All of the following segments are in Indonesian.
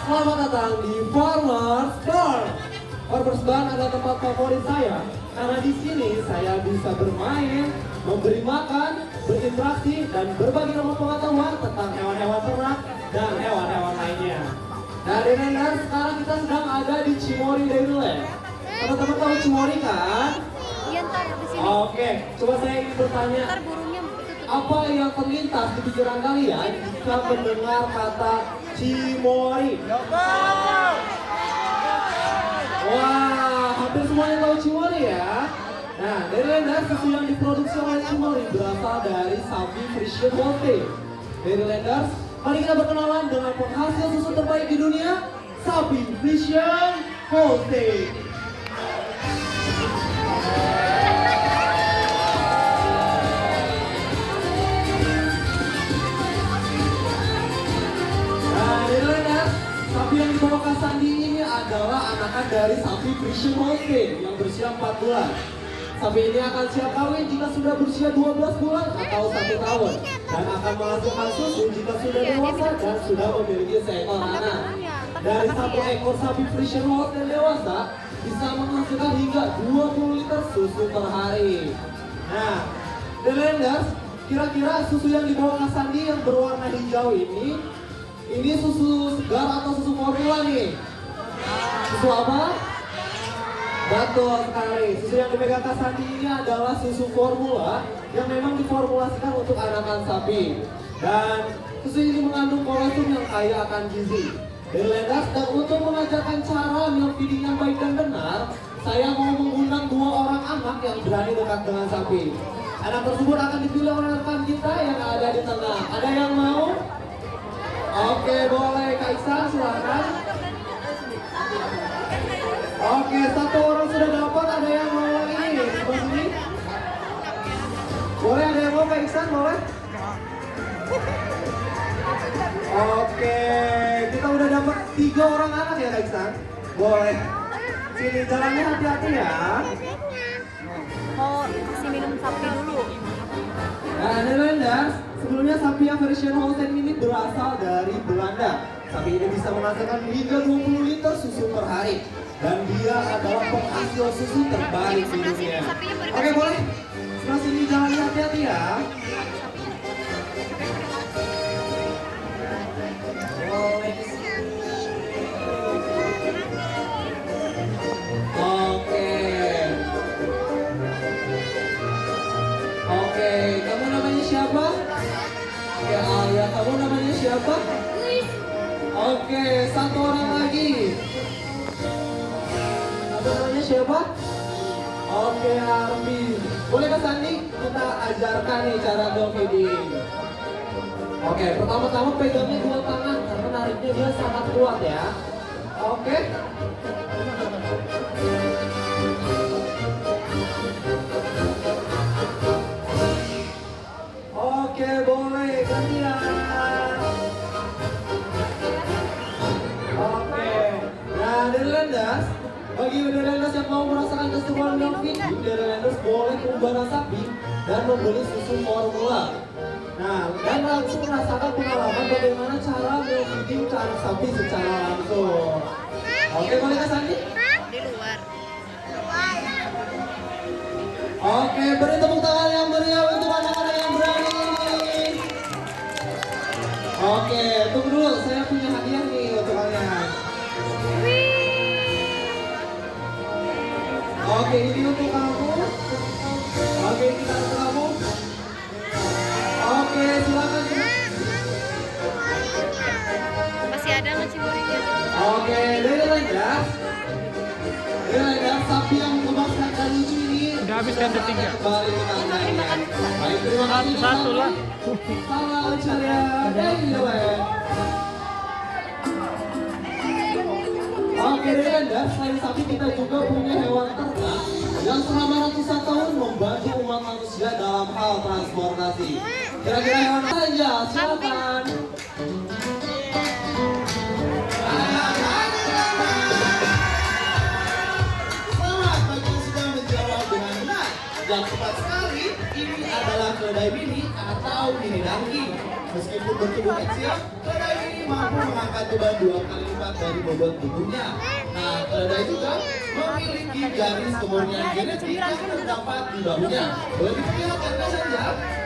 Selamat datang di Farmers Bar. Farmers Bar adalah tempat favorit saya karena di sini saya bisa bermain, memberi makan, berinteraksi, dan berbagi ilmu pengetahuan tentang hewan-hewan ternak dan hewan-hewan lainnya. Nah, Renender, sekarang kita sedang ada di Cimory Dairyland. Teman-teman tahu Cimory kan? Iya, ntar di sini. Oke, coba saya ingin bertanya. Ntar burungnya betul. Apa yang terlintas di pikiran kalian jika mendengar kata Cimory? Wah, hampir semuanya tahu Cimory ya. Nah, Dairylanders, susu yang diproduksi oleh Cimory berasal dari sapi Friesian Holstein. Dairylanders, mari kita berkenalan dengan penghasil susu terbaik di dunia, sapi Friesian Holstein. Sapi yang dibawa Kak Sandi ini adalah anakan dari sapi Friesian Holstein yang berusia 4 bulan. Sapi ini akan siap kawin jika sudah berusia 12 bulan atau 1 tahun dan akan menghasilkan susu jika sudah dewasa dan sudah memiliki seekor anak. Dari 1 ekor sapi Friesian Holstein dewasa bisa menghasilkan hingga 20 liter susu per hari. Nah, Dairylanders, kira-kira susu yang dibawa Kak Sandi yang berwarna hijau ini susu segar atau susu formula nih? Susu apa? Betul sekali. Susu yang dipegang Kak Sandi ini adalah susu formula yang memang diformulasikan untuk anakan sapi. Dan susu ini mengandung kolostrum yang kaya akan gizi. Dairylanders, dan untuk mengajarkan cara milk feeding yang baik dan benar, saya mau mengundang 2 orang anak yang berani dekat dengan sapi. Anak tersebut akan dipilih oleh rekan kita yang ada di tengah. Ada yang mau? Oke, boleh Kak Iksan, silakan. Oke, 1 orang sudah dapat. Ada yang mau ini? Sebelah sini. Boleh, ada yang mau Kak Iksan, boleh? Oke, kita udah dapat 3 orang anak ya Kak Iksan. Boleh. Sini, jalannya hati-hati ya. Mau kasih minum sapi dulu. Nah, Dairylanders, sebelumnya sapi yang Friesian Holstein ini berasal dari Belanda. Sapi ini bisa menghasilkan hingga 20 liter susu per hari. Dan dia adalah penghasil susu terbaik di dunia. Oke, boleh? Sebelah sini jalannya hati-hati ya. Boleh. Oke, kamu namanya siapa? Ya, Alia, kamu namanya siapa? Oke, 1 orang lagi. Kamu namanya siapa? Oke, Arfi. Boleh Kak Sandi? Kita ajarkan nih cara milk feeding. Oke, pertama-tama pegangnya 2 tangan karena nariknya dia sangat kuat ya. Oke. Oke, boleh gantian. Oke. Nah, Dairylanders, bagi Dairylanders yang mau merasakan keseruan milk feeding, Dairylanders boleh ke Ubana Sapi dan membeli susu formula. Nah, dan langsung merasakan pengalaman bagaimana cara milk feeding ke anak sapi secara langsung. Oke, boleh Kak Sandi? Di luar. Oke, beri tepuk tangan yang meriah untuk anak-anak yang berani ini. Oke, tunggu dulu, saya punya hadiah nih untuk kalian. Oke, ini untuk kamu. Oke, ini untuk kamu. Oke, silakan. Masih ada nggak Cimory-nya? Oke, Dairylanders. Dairylanders, sapi yang kebanggaan dan lucu ini Udah habis kan ketiga. kembali ke kandangnya. Baik, terima kasih. Satu lah. Salam ceria Dairyland. Oke, Dairylanders, selain sapi kita juga punya hewan ternak yang selama ratusan tahun membantu umat manusia dalam hal transportasi. Kira-kira hewan apa aja? Silakan. Selamat bagi yang sudah menjawab dengan benar. Yang tepat sekali, ini adalah keledai mini atau mini donkey. Meskipun bertubuh kecil, keledai ini mampu mengangkat beban 2 kali lipat dari bobot tubuhnya. Nah, keledai juga memiliki garis kemurnian genetik yang terdapat di bahunya. Boleh diperlihatkan nggak saja?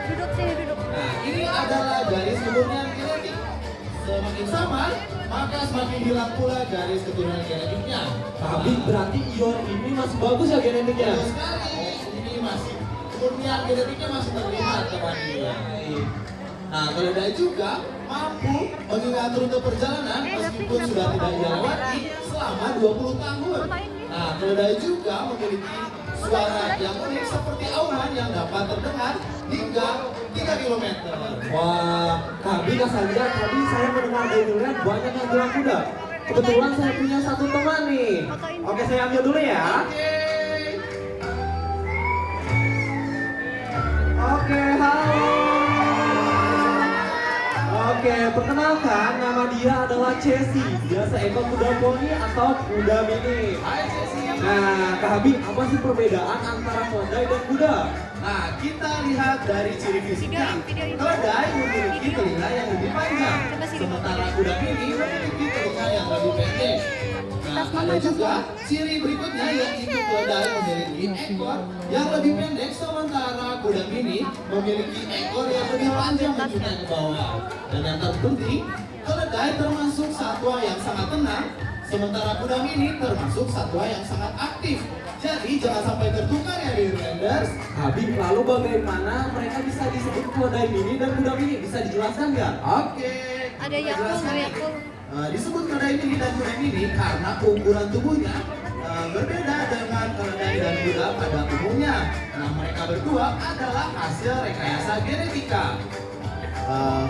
Duduk sini, duduk. Nah, ini adalah garis kemurnian genetik. Semakin samar, maka semakin hilang pula garis keturunan genetiknya. Tapi berarti Ior ini masih bagus ya genetiknya? Betul sekali. Ini masih kemurnian genetiknya masih terlihat teman-teman. Nah, keledai juga mampu mengingat rute perjalanan meskipun sudah tidak ia lewati selama 20 tahun. Nah, keledai juga memiliki suara yang unik seperti auman yang dapat terdengar hingga 3 km. Wah, Kak Sanja, tadi saya mendengar dari Ren banyak yang bilang kuda. Kebetulan saya punya satu teman nih. Oke, saya ambil dulu ya. Oke, halo. Oke, perkenalkan nama dia adalah Chessy. Dia seekor kuda poni atau kuda mini. Hai Jesse. Nah, Kak Habib, apa sih perbedaan antara keledai dan kuda? Nah, kita lihat dari ciri fisiknya. Keledai memiliki telinga yang lebih panjang, sementara kuda mini memiliki telinga yang lebih pendek. Nah, ada juga ciri berikutnya yaitu keledai memiliki ekor yang lebih pendek, sementara kuda mini memiliki ekor yang lebih panjang menjulang ke bawah. Dan yang terpenting, keledai termasuk satwa yang sangat tenang, sementara kuda mini termasuk satwa yang sangat aktif. Jadi jangan sampai tertukar ya Dairylanders. Habib, lalu bagaimana mereka bisa disebut keledai mini dan kuda mini? Bisa dijelaskan nggak? Oke. Ada kita Yakul, jelaskan ada nih. Yakul. Disebut keledai mini dan kuda mini karena ukuran tubuhnya berbeda dengan keledai dan kuda pada umumnya. Nah, mereka berdua adalah hasil rekayasa genetika.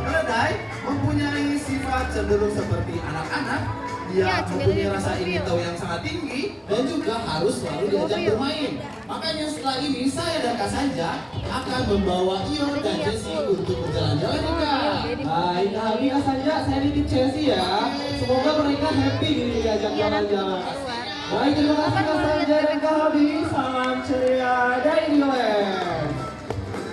Keledai mempunyai sifat cenderung seperti anak-anak. Dia Ya, mempunyai cemilin rasa di ingin mobil. tahu yang sangat tinggi dan juga harus selalu diajak bermain. Makanya setelah ini saya dan Kak Sanja akan membawa Iyo dan Jessie untuk berjalan-jalan nih Kak. Hai, Kak Habib, Kak Sanja, saya nitip Chessy ya. Semoga mereka happy gini diajak jalan-jalan. Baik, terima kasih Kak Sanja dan Kak Habib. Salam ceria Dairyland.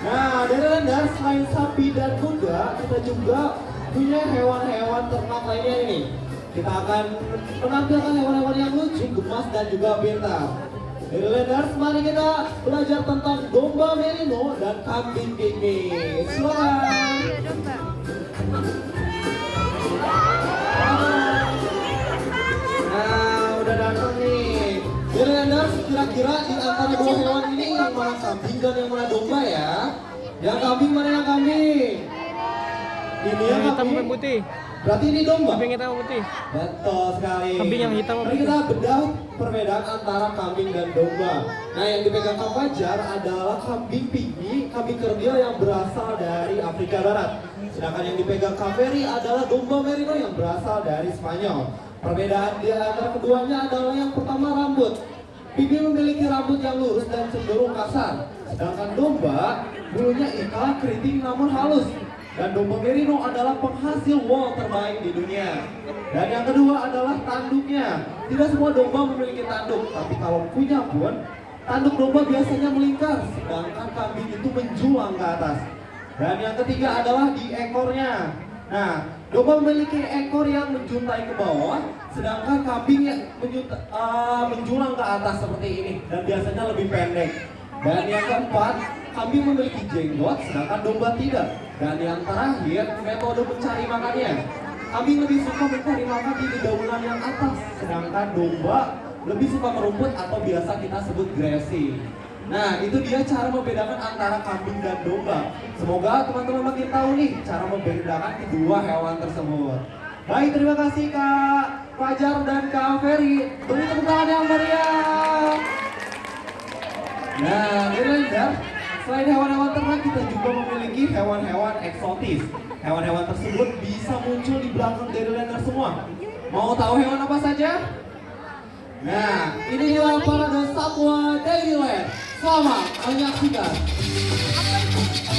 Nah, Dairylanders, selain sapi dan kuda, kita juga punya hewan-hewan ternak lainnya ini. Kita akan menampilkan hewan-hewan yang lucu, gemas, dan juga pintar. Dairylanders, mari kita belajar tentang domba merino dan kambing pygmy. Silakan. Iya, domba. Nah, udah datang nih. Dairylanders, kira-kira di antara dua hewan ini yang mana kambing dan yang mana domba ya? Yang kambing mana yang kambing? Ini yang Yang hitam kambing. dan putih. Berarti ini domba. Kambing hitam putih. Betul sekali. Kambing yang hitam apa Mari putih? kita bedah perbedaan antara kambing dan domba. Nah, yang dipegang Kang Fajar adalah kambing pygmy, kambing kerdil yang berasal dari Afrika Barat. Sedangkan yang dipegang Kang Ferry adalah domba merino yang berasal dari Spanyol. Perbedaan di antara keduanya adalah yang pertama rambut. Pygmy memiliki rambut yang lurus dan cenderung kasar. Sedangkan domba bulunya ikal, keriting namun halus. Dan domba merino adalah penghasil wool terbaik di dunia. Dan yang kedua adalah tanduknya. Tidak semua domba memiliki tanduk, tapi kalau punya pun, tanduk domba biasanya melingkar, sedangkan kambing itu menjulang ke atas. Dan yang ketiga adalah di ekornya. Nah, domba memiliki ekor yang menjuntai ke bawah, sedangkan kambing yang menjulang ke atas seperti ini, dan biasanya lebih pendek. Dan yang keempat, kambing memiliki jenggot, sedangkan domba tidak. Dan yang terakhir, metode mencari makannya. Kambing lebih suka mencari makan di dedaunan yang atas, sedangkan domba lebih suka merumput atau biasa kita sebut grazing. Nah, itu dia cara membedakan antara kambing dan domba. Semoga teman-teman makin tahu nih cara membedakan kedua hewan tersebut. Baik, terima kasih Kak Fajar dan Kak Ferry. Beri tepuk tangan yang meriah. Nah, Dairylander, selain hewan-hewan ternak, kita juga memiliki hewan-hewan eksotis. Hewan-hewan tersebut bisa muncul di belakang Dairylander semua. Mau tahu hewan apa saja? Nah, ini dia parade satwa Dairyland. Selamat menyaksikan. Ada burung nggak?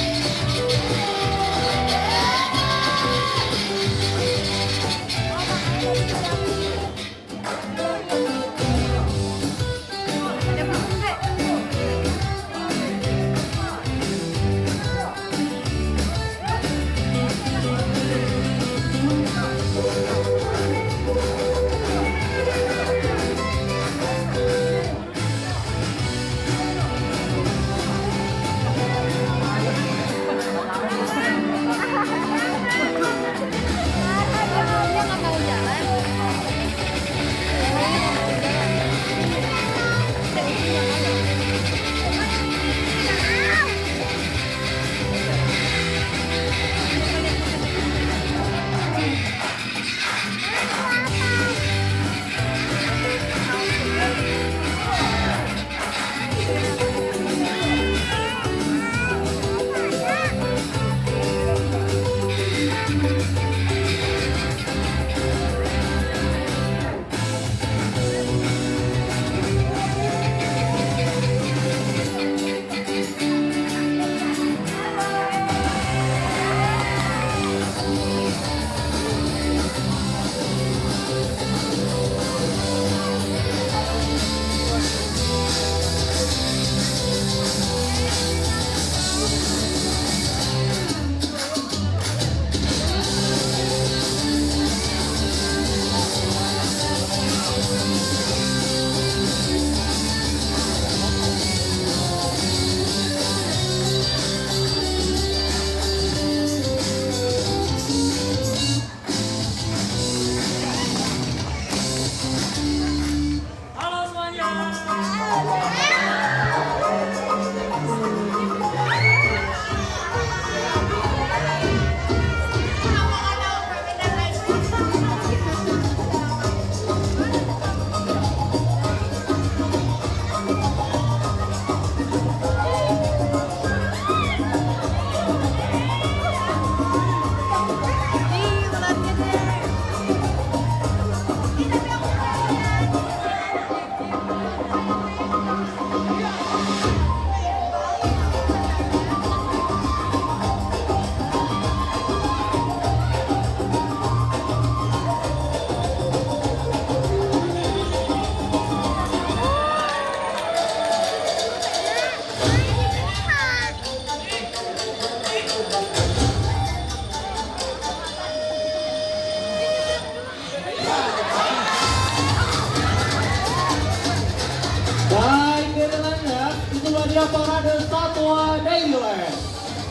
parade satwa Dailyland.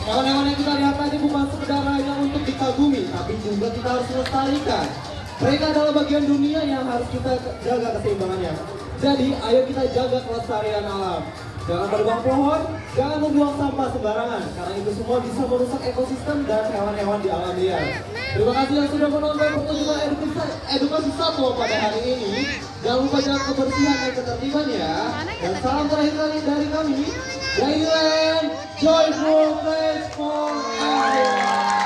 Hewan-hewan yang kita lihat tadi bukan sekedar hanya untuk dikagumi, tapi juga kita harus melestarikan. Mereka adalah bagian dunia yang harus kita jaga keseimbangannya. Jadi, ayo kita jaga kelestarian alam. Jangan merebang pohon, jangan membuang sampah sembarangan, karena itu semua bisa merusak ekosistem dan hewan-hewan di alam liar. Terima kasih yang sudah menonton pertunjukan edukasi satwa pada hari ini. Jangan lupa jaga kebersihan dan ketertiban ya. Dan salam terakhir kali dari kami, Dailyland Joyful Place for Everyone.